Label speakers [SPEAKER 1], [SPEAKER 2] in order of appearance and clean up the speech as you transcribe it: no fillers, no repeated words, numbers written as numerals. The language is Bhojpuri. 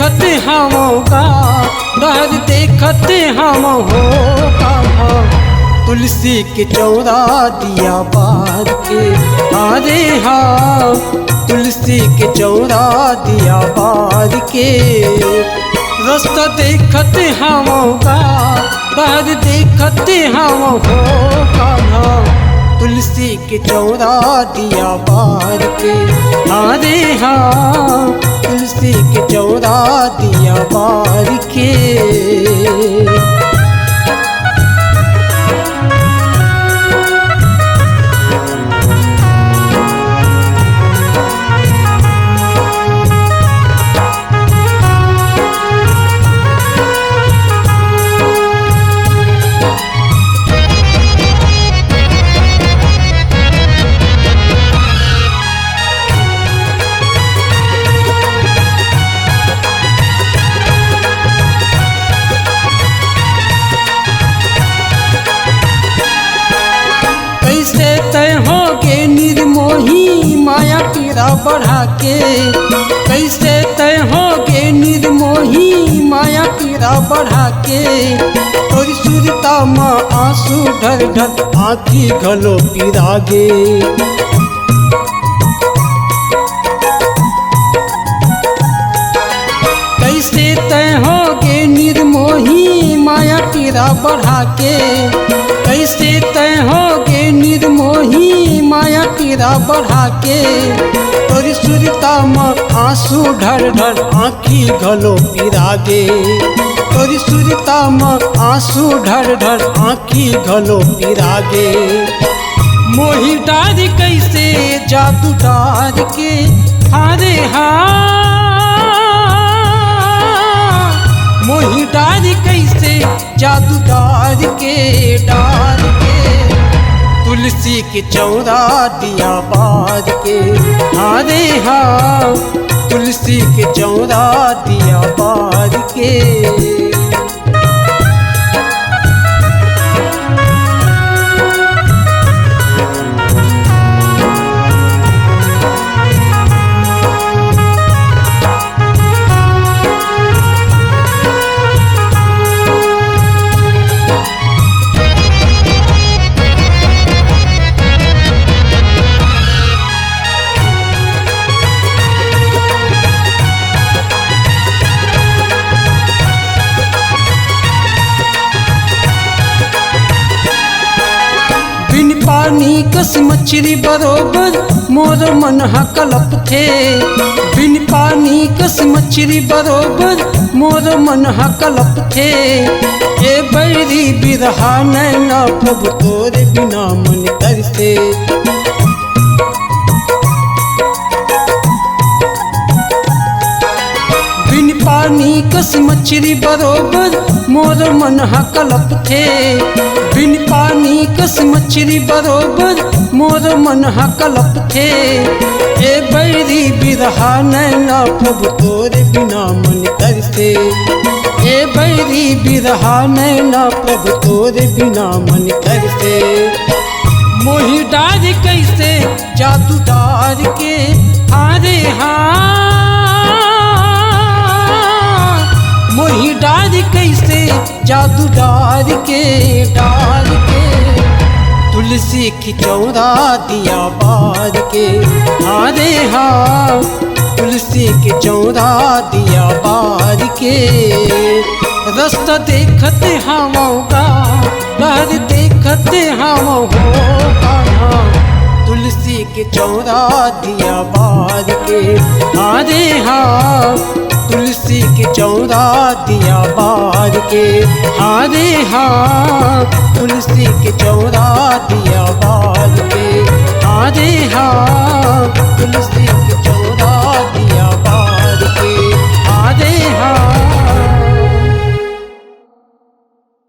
[SPEAKER 1] देखते हम का डर देखते हम हो कान्हा तुलसी के चौरा दिया बार के। अरे हाँ तुलसी के चौरा दिया बार के। रास्ता देखते हम का डर देखते हम हो कान्हा तुलसी के चौरा दिया बार के। अरे हाँ तुलसी के चौरा दिया बार के। कैसे तय होगे निर्मोही माया पीड़ा बढ़ा के। कैसे तय होगे निर्मोही माया पीड़ा बढ़ा के। और सुरता माँ आंसू ढर ढर आँखी घलो पीरा गे। कैसे तय होगे निर्मोही माया पीड़ा बढ़ा के। कैसे तय होगे निर्मोही माया पीड़ा बढ़ा के। और सुरता माँ आंसू ढर ढर आँखी घलो पीरा गे। और सुरता माँ आंसू ढर ढर आँखी घलो पीरा गे। मोही डार कैसे जादू डार के। हारे हाँ मोही डार कैसे जादू डार के डार के। तुलसी के चौरा दिया बार के। अरे हाँ तुलसी के चौरा दिया बार के। बिन पानी कस मछली बरोबर मोर मन हकलप थे। बिन पानी कस मछली बरोबर मोर मन हकलप थे। ए बैरी बिरहा नैना प्रभु तोरे बिना मन तरसे। बिन पानी कस मछली बरोबर मोर मन हकलप थे। बिन पानी कस मछली बरोबर मोर मन हकलप थे। ए बैरी बिरहा नैना प्रभु तोरे बिना मन तरसे। ए बैरी बिरहा नैना प्रभु तोरे बिना मन तरसे। मोही डार कैसे जादू डार के। हारे हाँ मोही डार कैसे जादू डार के डार के। तुलसी की चौरा दिया बार के। अरे हाँ तुलसी के चौरा दिया बार के। रास्ता देखते हम का डर देखते हम हो कान्हा तुलसी के चौरा दिया बार के। अरे हाँ तुलसी के चौरा दिया बार के। अरे हाँ तुलसी के चौरा दिया बार के। अरे हाँ